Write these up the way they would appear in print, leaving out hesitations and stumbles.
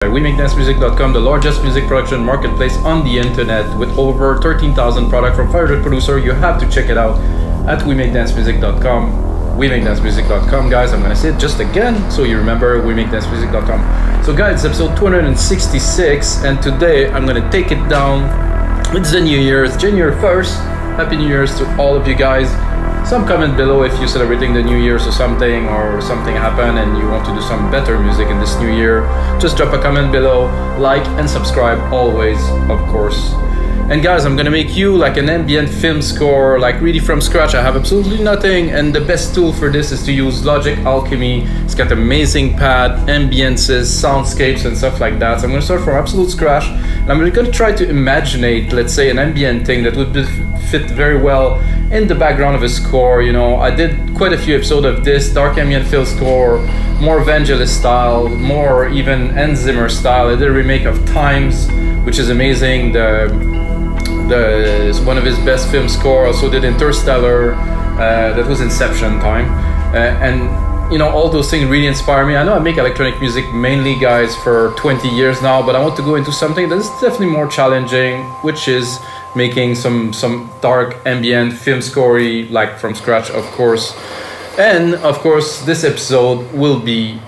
WeMakeDanceMusic.com, the largest music production marketplace on the internet with over 13,000 products from 500 producers. You have to check it out at WeMakeDanceMusic.com. WeMakeDanceMusic.com, guys. I'm gonna say it just again so you remember WeMakeDanceMusic.com. So, guys, it's episode 266, and today I'm gonna take it down. It's the New Year. It's January 1st. Happy New Year's to all of you guys. Some comment below if you're celebrating the New Year's or something happened and you want to do some better music in this new year. Just drop a comment below, like and subscribe always, of course. And guys, I'm gonna make you like an ambient film score, like really from scratch. I have absolutely nothing, and the best tool for this is to use Logic Alchemy. It's got amazing pad, ambiences, soundscapes and stuff like that. So I'm gonna start from absolute scratch, and I'm gonna try to imaginate, let's say, an ambient thing that would fit very well in the background of a score. You know, I did quite a few episodes of this dark ambient film score, more Vangelis style, more even Hans Zimmer style. I did a remake of Times, which is amazing. It's one of his best film score. Also did Interstellar, that was Inception time, and you know, all those things really inspire me. I know I make electronic music mainly, guys, for 20 years now, but I want to go into something that is definitely more challenging, which is making some dark ambient film score, like from scratch, of course. And of course, this episode will be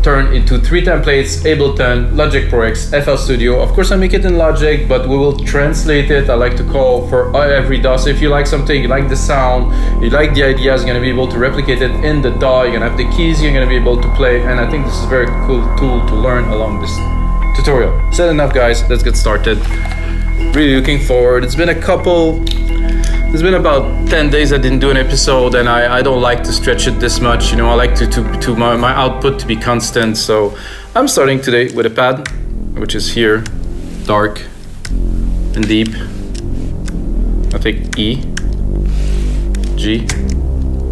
turned into 3 templates: Ableton, Logic Pro X, FL Studio. Of course, I make it in Logic, but we will translate it. I like to call for every DAW. So if you like something, you like the sound, you like the ideas, you're gonna be able to replicate it in the DAW. You're gonna have the keys you're gonna be able to play, and I think this is a very cool tool to learn along this tutorial. Said enough, guys. Let's get started. Really looking forward. It's been about 10 days I didn't do an episode, and I don't like to stretch it this much. You know, I like to my output to be constant. So I'm starting today with a pad, which is here, dark and deep. I take E, G,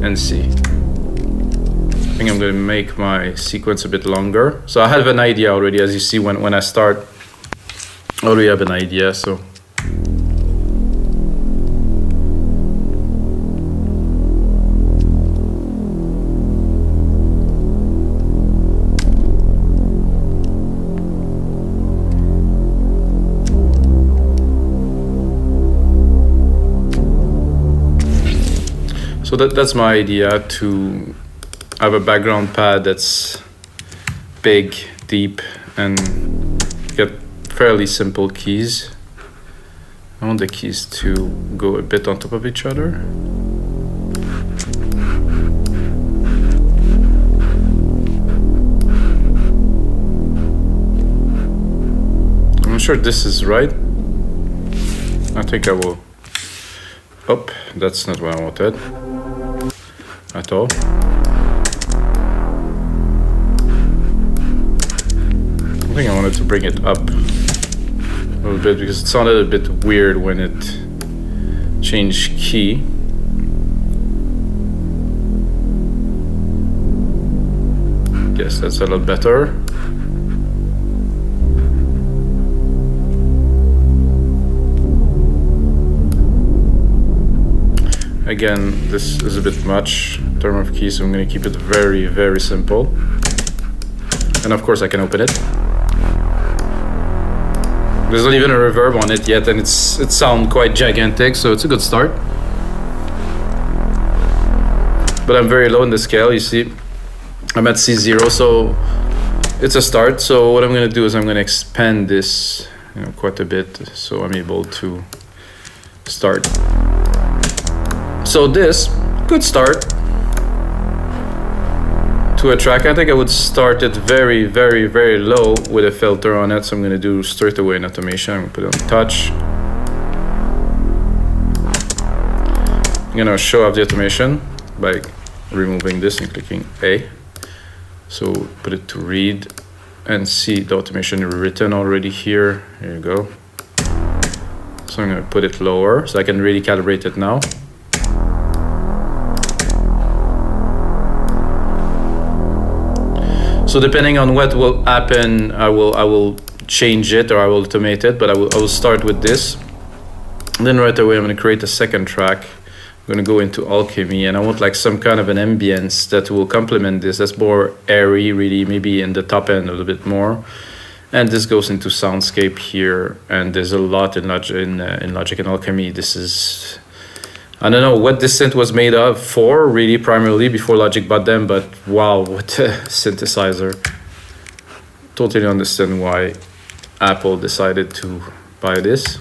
and C. I think I'm gonna make my sequence a bit longer. So I have an idea already, as you see when I start. I already have an idea, so. So that's my idea, to have a background pad that's big, deep, and get fairly simple keys. I want the keys to go a bit on top of each other. I'm not sure this is right. I think I will. Oh, that's not what I wanted at all. I think I wanted to bring it up a little bit because it sounded a bit weird when it changed key. Yes, that's a lot better. Again, this is a bit much in terms of keys, so I'm going to keep it very, very simple. And of course I can open it. There's not even a reverb on it yet, and it sounds quite gigantic, so it's a good start. But I'm very low in the scale, you see. I'm at C0, so it's a start. So what I'm going to do is I'm going to expand this, you know, quite a bit, so I'm able to start. So this could start to a track. I think I would start it very, very, very low with a filter on it. So I'm going to do straight away an automation. I'm going to put it on touch. I'm going to show off the automation by removing this and clicking A. So put it to read and see the automation written already here. Here you go. So I'm going to put it lower so I can really calibrate it now. So depending on what will happen, I will change it or I will automate it, but I will start with this. And then right away I'm going to create a second track. I'm going to go into Alchemy, and I want like some kind of an ambience that will complement this. That's more airy, really, maybe in the top end a little bit more. And this goes into soundscape here, and there's a lot in Logic and Alchemy. This is, I don't know what this synth was made of for, really, primarily before Logic bought them, but wow, what a synthesizer. Totally understand why Apple decided to buy this.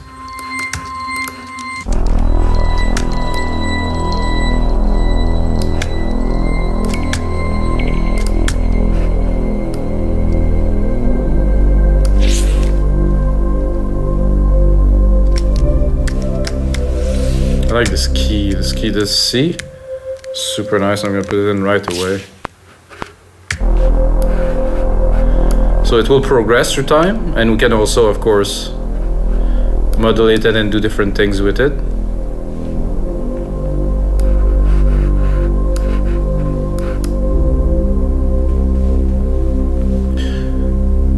I like this key, this C, super nice. I'm gonna put it in right away. So it will progress through time, and we can also, of course, modulate it and do different things with it.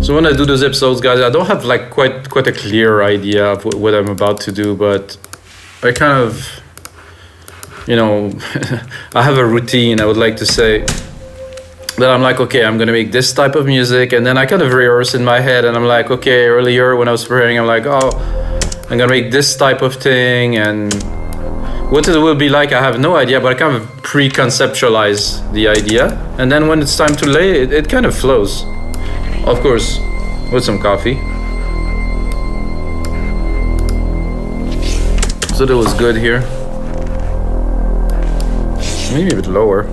So when I do those episodes, guys, I don't have like quite a clear idea of what I'm about to do, but I kind of, you know, I have a routine, I would like to say, that I'm like, okay, I'm gonna make this type of music, and then I kind of rehearse in my head, and I'm like, okay, earlier when I was preparing, I'm like, oh, I'm gonna make this type of thing, and what it will be like, I have no idea, but I kind of pre-conceptualize the idea, and then when it's time to lay it, it kind of flows. Of course, with some coffee. So that was good here. Maybe a bit lower.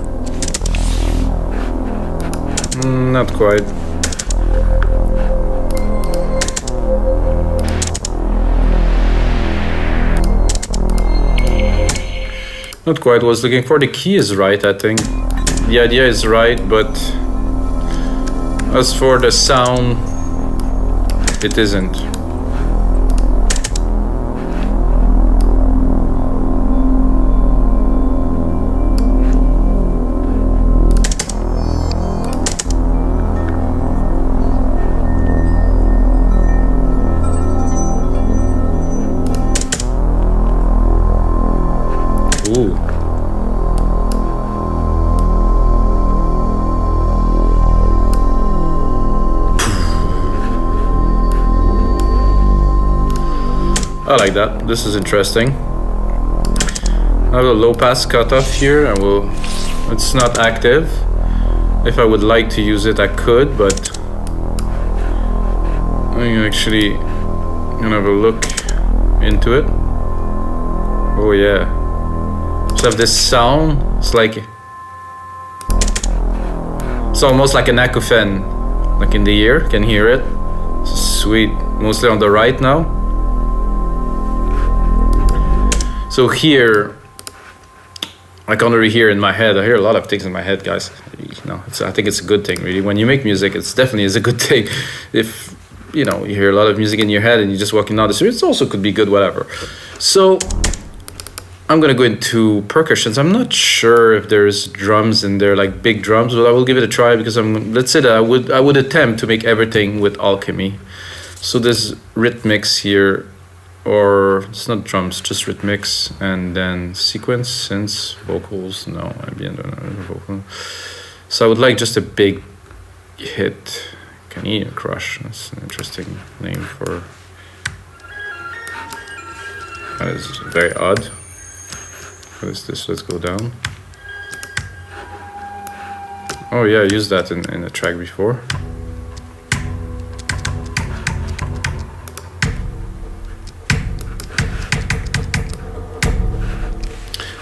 Not quite. Not quite. Was looking for the key is right, I think. The idea is right, but as for the sound, it isn't. Ooh. I like that. This is interesting. I have a low pass cutoff here, and it's not active. If I would like to use it, I could, but I'm actually gonna have a look into it. Oh yeah. So have this sound. It's almost like an acouphene, like in the ear. Can hear it. Sweet. Mostly on the right now. So here, I can't really hear in my head. I hear a lot of things in my head, guys. No, I think it's a good thing, really. When you make music, it's definitely is a good thing. If you hear a lot of music in your head and you're just walking down the street, it also could be good, whatever. So I'm gonna go into percussions. I'm not sure if there's drums in there, like big drums, but I will give it a try because let's say that I would attempt to make everything with Alchemy. So there's rhythmics here. Or it's not drums, just rhythmics, and then sequence, synths, vocals, no, ambient, vocal. So I would like just a big hit. Can you crush? That's an interesting name for. That is very odd. What is this? Let's go down. Oh yeah, I used that in a track before.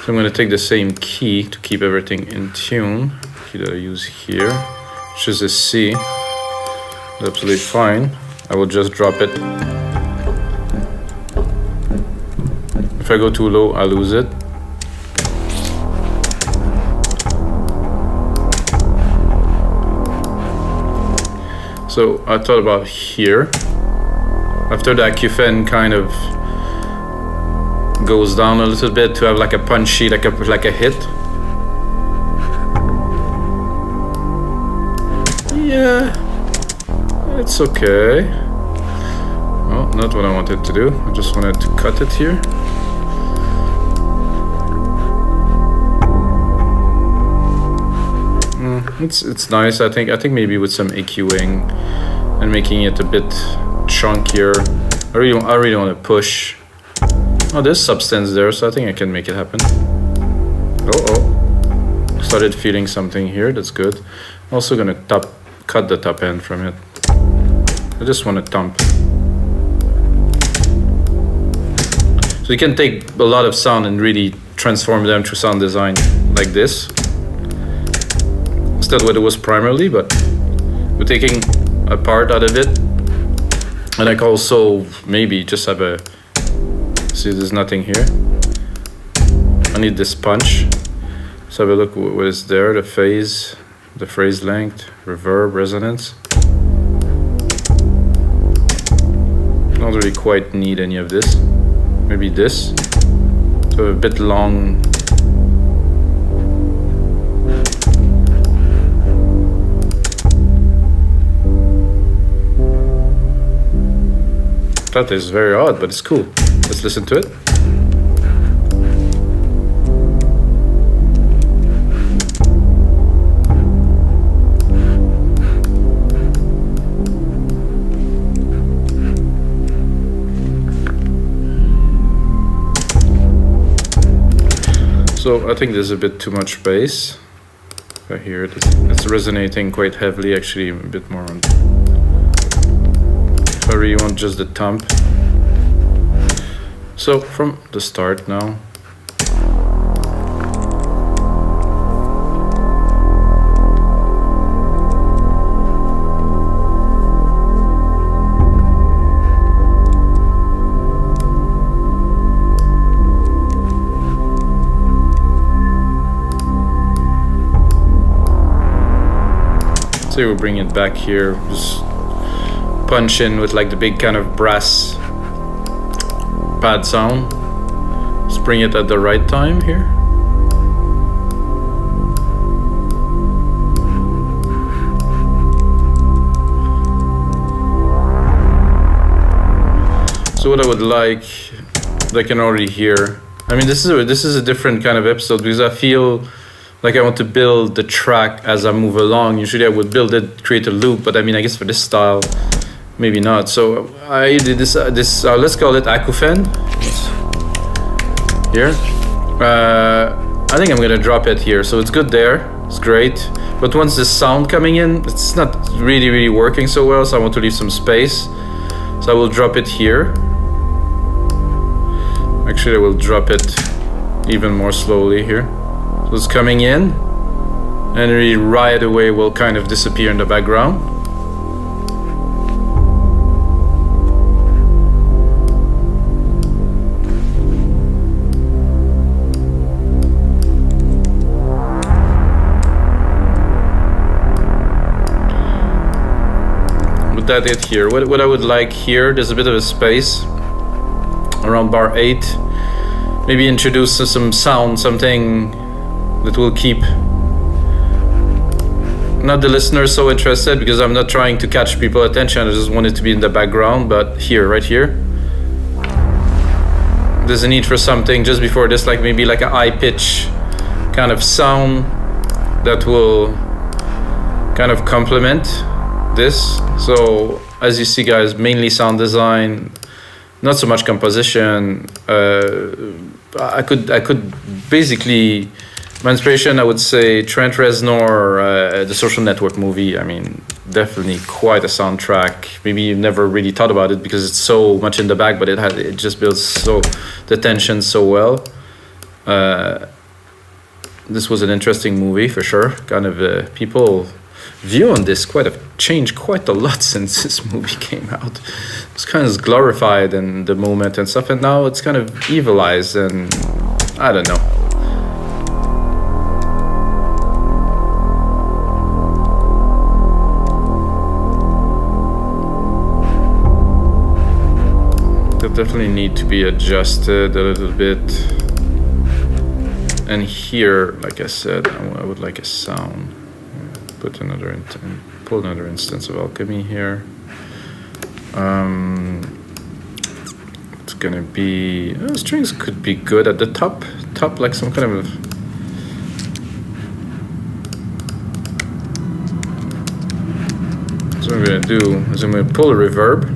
So I'm going to take the same key to keep everything in tune. Key that I use here, which is a C. It's absolutely fine. I will just drop it. If I go too low, I lose it. So I thought about here. After the acouphene kind of goes down a little bit to have like a punchy, like a hit. Yeah, it's okay. Well, not what I wanted to do. I just wanted to cut it here. It's nice. I think maybe with some EQing and making it a bit chunkier. I really want to push. Oh, there's substance there, so I think I can make it happen. Oh, started feeling something here. That's good. Also gonna cut the top end from it. I just want to thump. So you can take a lot of sound and really transform them through sound design like this. It's not what it was primarily, but we're taking a part out of it. And I can also maybe just have a, see there's nothing here. I need this punch. Let's have a look what is there, the phase, the phrase length, reverb, resonance. Don't really quite need any of this. Maybe this, so a bit long. That is very odd, but it's cool. Let's listen to it. So I think there's a bit too much bass. I hear it. It's resonating quite heavily, actually a bit more on. So I really want just the thump. So from the start now. So we'll bring it back here, just punch in with like the big kind of brass pad sound. Just bring it at the right time here. So what I would like, I can already hear. I mean, this is a different kind of episode because I feel like I want to build the track as I move along. Usually I would build it, create a loop, but I mean, I guess for this style, maybe not. So I did this let's call it acouphene. Here. I think I'm gonna drop it here. So it's good there, it's great. But once the sound coming in, it's not really working so well, so I want to leave some space. So I will drop it here. Actually, I will drop it even more slowly here. So it's coming in, and really right away will kind of disappear in the background. With that it here. What I would like here, there's a bit of a space around bar 8. Maybe introduce some sound, something that will keep not the listener so interested, because I'm not trying to catch people's attention. I just want it to be in the background. But here, right here, there's a need for something just before this, like maybe like a high pitch kind of sound that will kind of complement this. So as you see, guys, mainly sound design, not so much composition. I could basically, my inspiration, I would say Trent Reznor, the Social Network movie. I mean, definitely quite a soundtrack. Maybe you've never really thought about it because it's so much in the back, but it just builds so the tension so well. This was an interesting movie for sure. Kind of people view on this changed quite a lot since this movie came out. It's kind of glorified in the moment and stuff, and now it's kind of evilized, and I don't know. That definitely need to be adjusted a little bit. And here, like I said, I would like a sound. Put another pull another instance of Alchemy here. It's gonna be strings could be good at the top, like some kind of. So I'm gonna do is I'm gonna pull a reverb.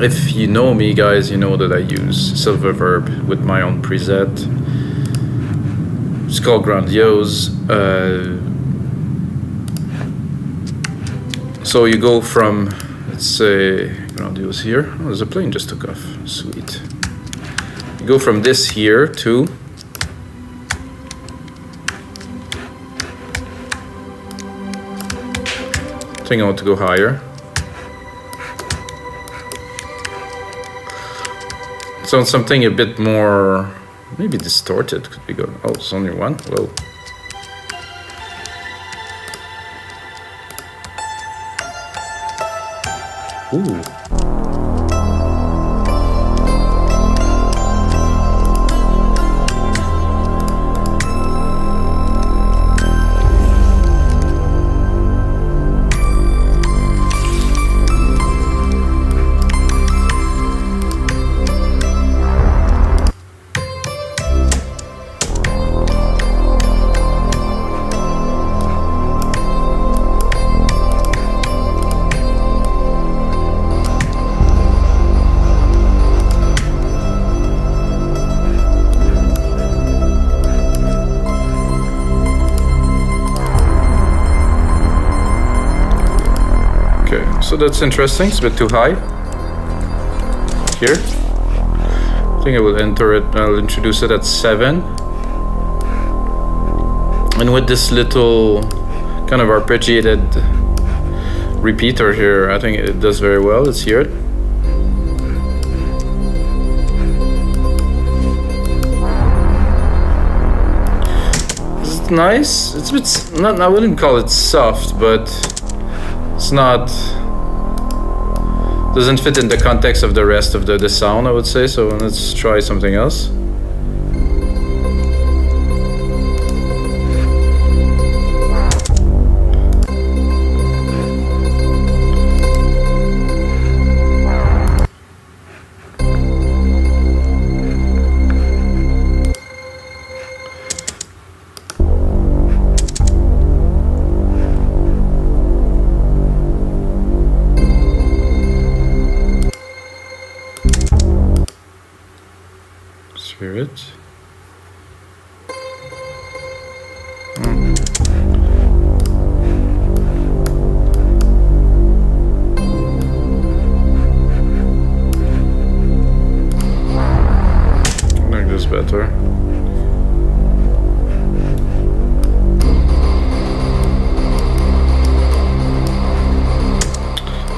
If you know me, guys, you know that I use Silver Verb with my own preset. It's called Grandiose. So you go from, let's say, Grandiose here. Oh, there's a plane just took off. Sweet. You go from this here to I think I want to go higher. So something a bit more, maybe distorted could be good. Oh, it's only one. Whoa. Ooh. So that's interesting, it's a bit too high. Here. I think I will enter it, I'll introduce it at 7. And with this little kind of arpeggiated repeater here, I think it does very well. Let's hear it. It's nice. It's a bit, not, I wouldn't call it soft, but it's not, doesn't fit in the context of the rest of the sound, I would say. So let's try something else. Hear it. I like this better.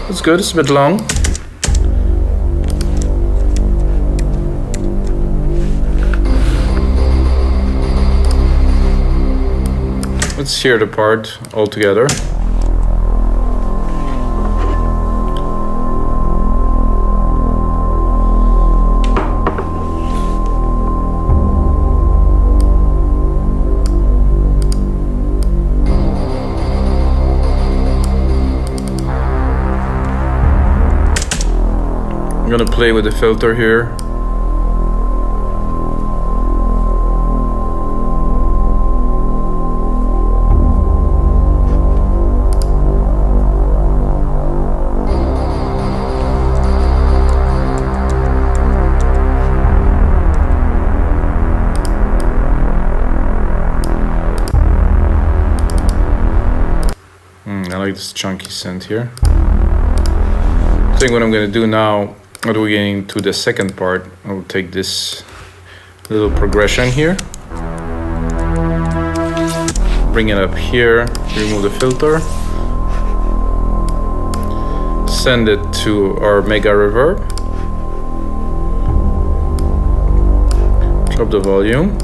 It's good, it's a bit long. Let's hear the part all together. I'm gonna play with the filter here. I like this chunky synth here. I think what I'm going to do now, when we're getting to the second part, I will take this little progression here, bring it up here, remove the filter, send it to our mega reverb, drop the volume.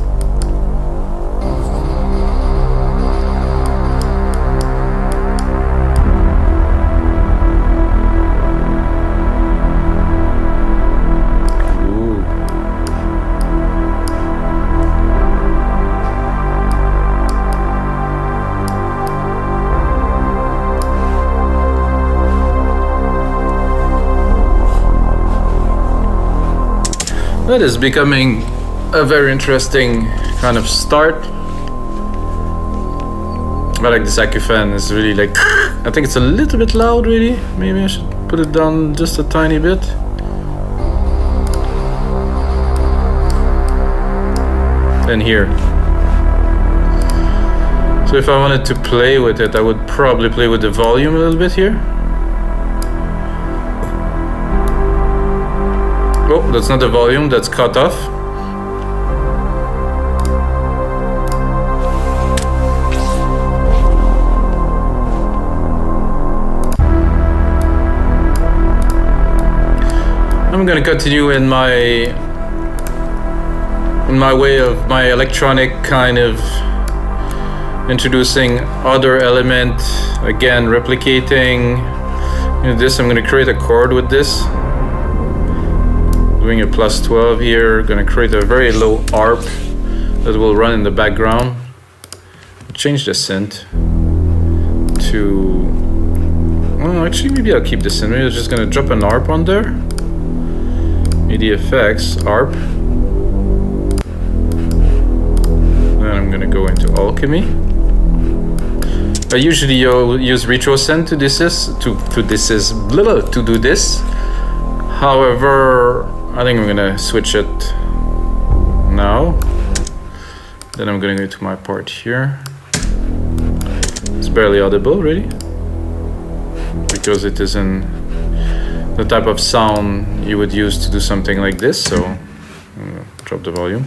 That is becoming a very interesting kind of start. I like this Acufan. It's really like, I think it's a little bit loud really. Maybe I should put it down just a tiny bit. And here. So if I wanted to play with it, I would probably play with the volume a little bit here. Oh, that's not the volume, that's cut off. I'm gonna continue in my way of my electronic kind of introducing other element, again replicating this. I'm gonna create a chord with this, doing a +12 here. Gonna create a very low arp that will run in the background. Change the synth to, well, actually maybe I'll keep this in. Maybe I'm just gonna drop an arp on there. MIDI effects, arp. Then I'm gonna go into Alchemy. I usually use RetroSend to do this. However, I think I'm gonna switch it now. Then I'm gonna go to my part here. It's barely audible, really, because it isn't the type of sound you would use to do something like this. So I'm gonna drop the volume.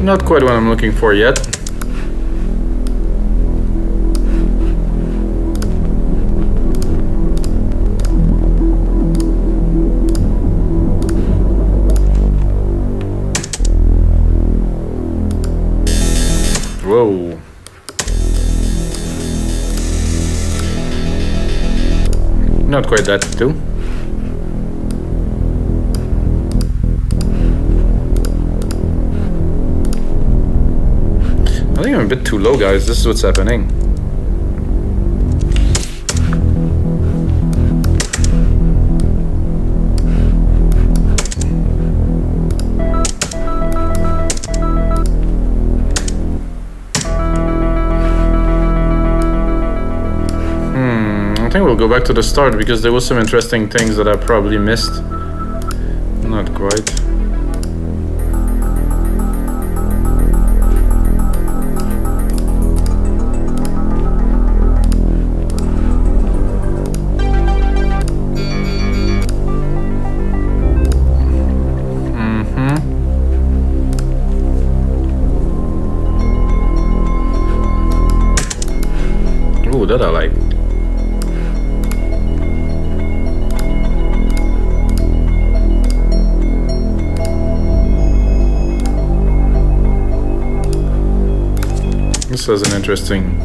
Not quite what I'm looking for yet. Whoa. Not quite that too. I think I'm a bit too low, guys. This is what's happening. I think we'll go back to the start because there was some interesting things that I probably missed. Not quite. Ooh, that I like. This is an interesting.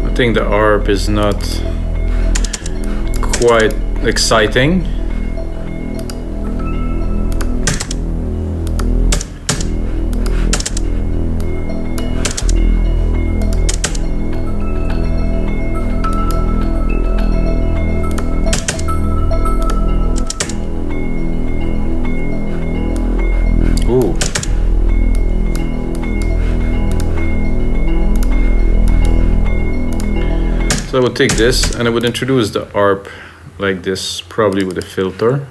I think the ARP is not quite exciting. Ooh. So I would take this and I would introduce the ARP like this, probably with a filter.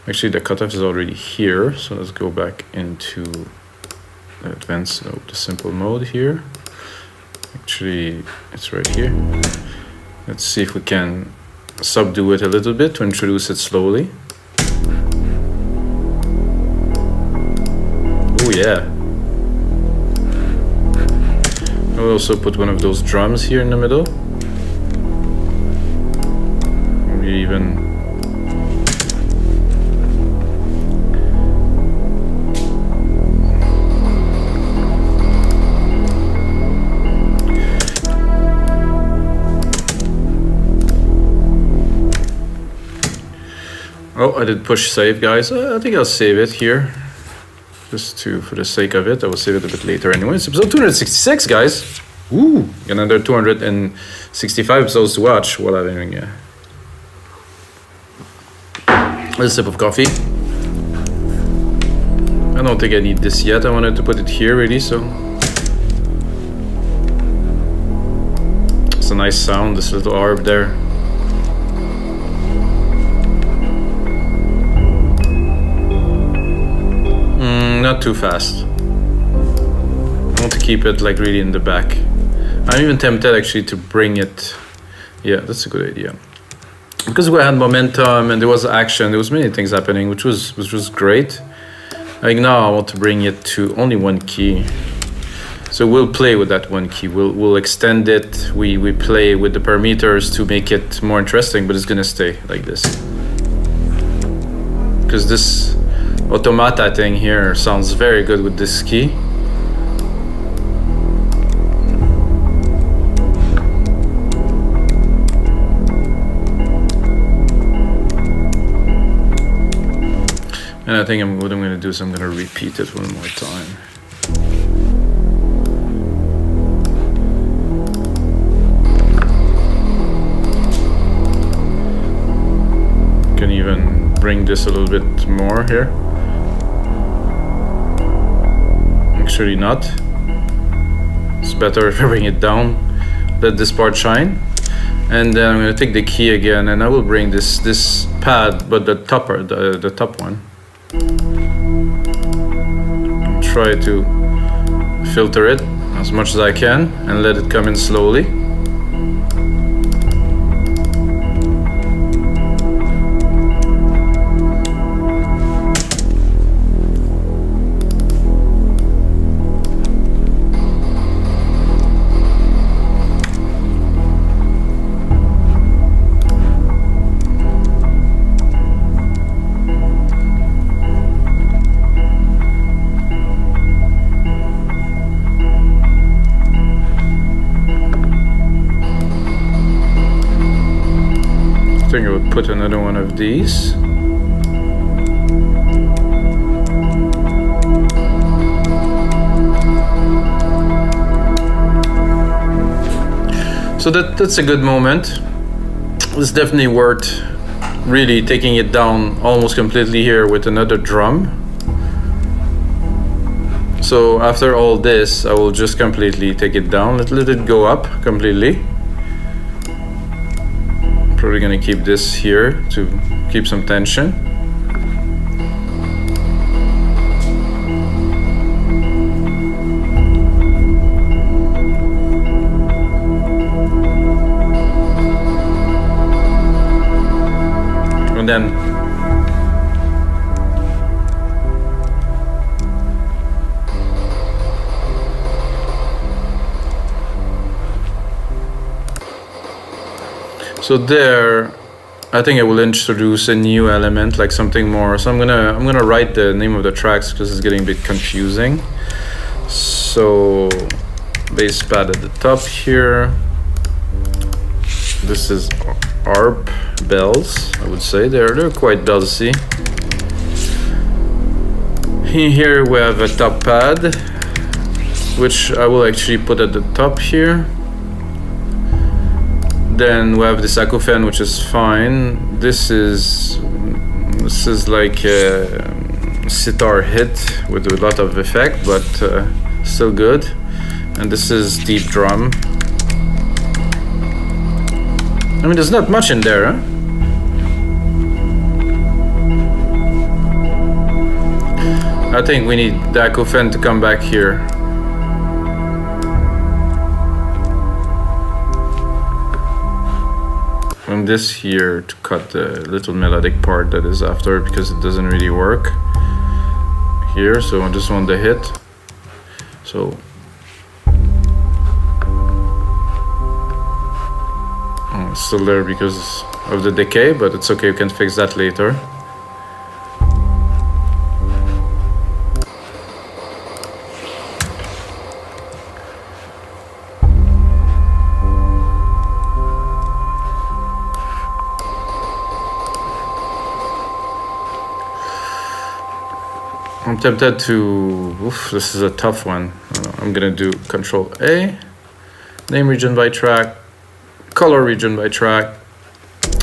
Actually, the cutoff is already here, so let's go back into the advanced, the simple mode here. Actually, it's right here. Let's see if we can subdue it a little bit to introduce it slowly. Oh yeah. I'll also put one of those drums here in the middle. Maybe even oh, I did push save, guys. I think I'll save it here. Just for the sake of it. I will save it a bit later anyway. It's episode 266, guys. Ooh, another 265 episodes to watch while I'm having a sip of coffee. I don't think I need this yet. I wanted to put it here really, so. It's a nice sound, this little ARP there. Not too fast. I want to keep it like really in the back. I'm even tempted actually to bring it. Yeah, that's a good idea. Because we had momentum and there was action, there was many things happening, which was great. Like now I want to bring it to only one key. So we'll play with that one key. We'll extend it. We play with the parameters to make it more interesting, but it's gonna stay like this. Because this automata thing here sounds very good with this key. And I think what I'm going to do is I'm going to repeat it one more time. Can even bring this a little bit more here. Actually not. It's better if I bring it down. Let this part shine. And then I'm going to take the key again and I will bring this pad, but the top one. Try to filter it as much as I can and let it come in slowly. I think I would put another one of these. So that's a good moment. It's definitely worth really taking it down almost completely here with another drum. So after all this, I will just completely take it down, let it go up completely. Probably gonna keep this here to keep some tension. And then so there, I think I will introduce a new element, like something more. So I'm gonna write the name of the tracks because it's getting a bit confusing. So bass pad at the top here. This is ARP bells, I would say. They're quite bellsy. Here we have a top pad, which I will actually put at the top here. Then we have this acouphene, which is fine. This is like a sitar hit with a lot of effect, but still good. And this is deep drum. I mean, there's not much in there, huh? I think we need the acouphene to come back here. From this here to cut the little melodic part that is after, because it doesn't really work here, so I just want the hit. So it's still there because of the decay, but it's okay, we can fix that later. I'm tempted to, this is a tough one. I'm gonna do Control A, name region by track, color region by track,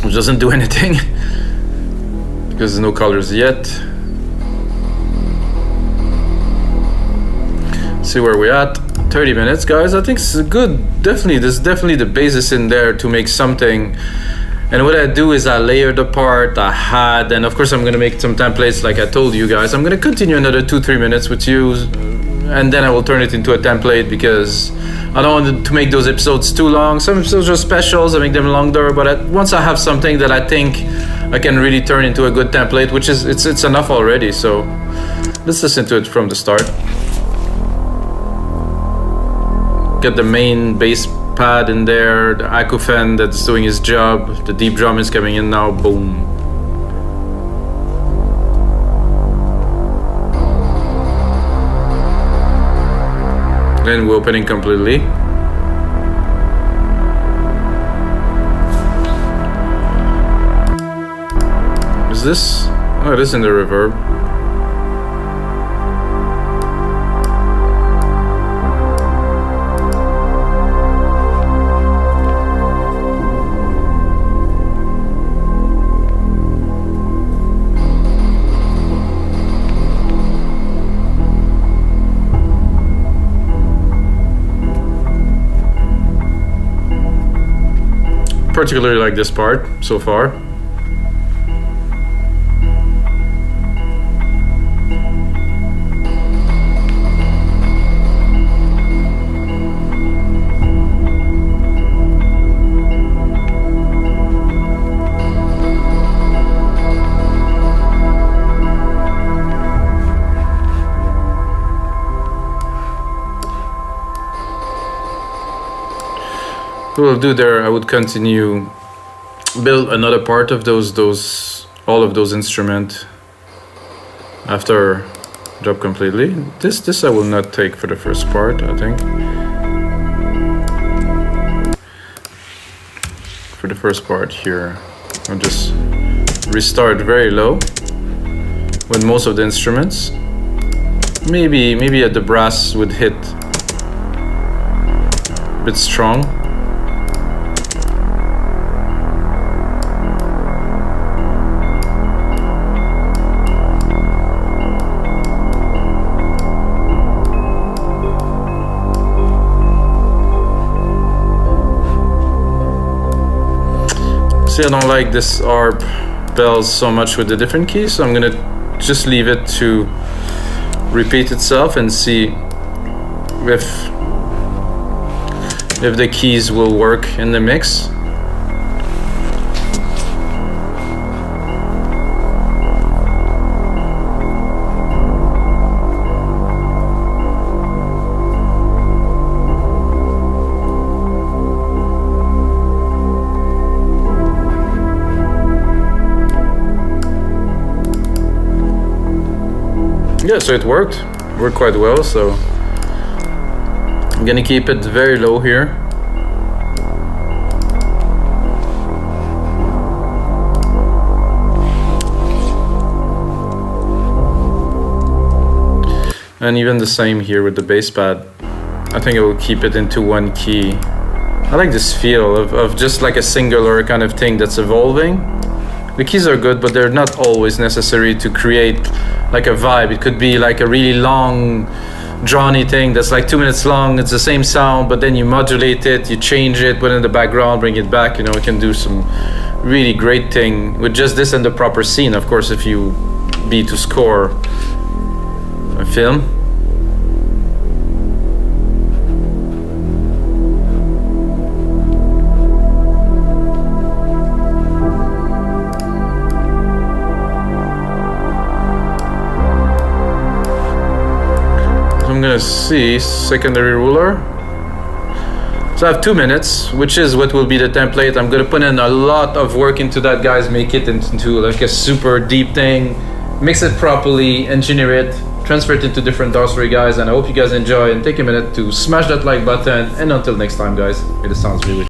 which doesn't do anything because there's no colors yet. See where we're at. 30 minutes, guys. I think it's good. Definitely, there's definitely the basis in there to make something. And what I do is I layer the part I had, and of course I'm gonna make some templates like I told you guys. I'm gonna continue another 2-3 minutes with you, and then I will turn it into a template because I don't want to make those episodes too long. Some episodes are specials, I make them longer, but once I have something that I think I can really turn into a good template, which is it's enough already. So let's listen to it from the start. Get the main bass pad in there, the acouphene that's doing his job, the deep drum is coming in now, boom. Then we're opening completely. Is this? Oh, it is in the reverb. Particularly like this part so far. What we'll do there, I would continue build another part of all of those instruments after drop completely. This I will not take for the first part, I think. For the first part here, I'll just restart very low with most of the instruments. Maybe at the brass would hit a bit strong. See, I don't like this arp bells so much with the different keys, so I'm gonna just leave it to repeat itself and see if the keys will work in the mix. Yeah, so it worked quite well, so I'm gonna keep it very low here. And even the same here with the bass pad. I think I will keep it into one key. I like this feel of just like a singular kind of thing that's evolving. The keys are good, but they're not always necessary to create like a vibe. It could be like a really long draw anything that's like 2 minutes long. It's the same sound, but then you modulate it, you change it, put it in the background, bring it back. You know, we can do some really great thing with just this and the proper scene. Of course, if you be to score a film. I'm gonna see secondary ruler. So I have 2 minutes, which is what will be the template. I'm gonna put in a lot of work into that, guys. Make it into like a super deep thing, mix it properly, engineer it, transfer it into different DAWs for you guys. And I hope you guys enjoy, and take a minute to smash that like button. And until next time, guys, may the sounds be with you.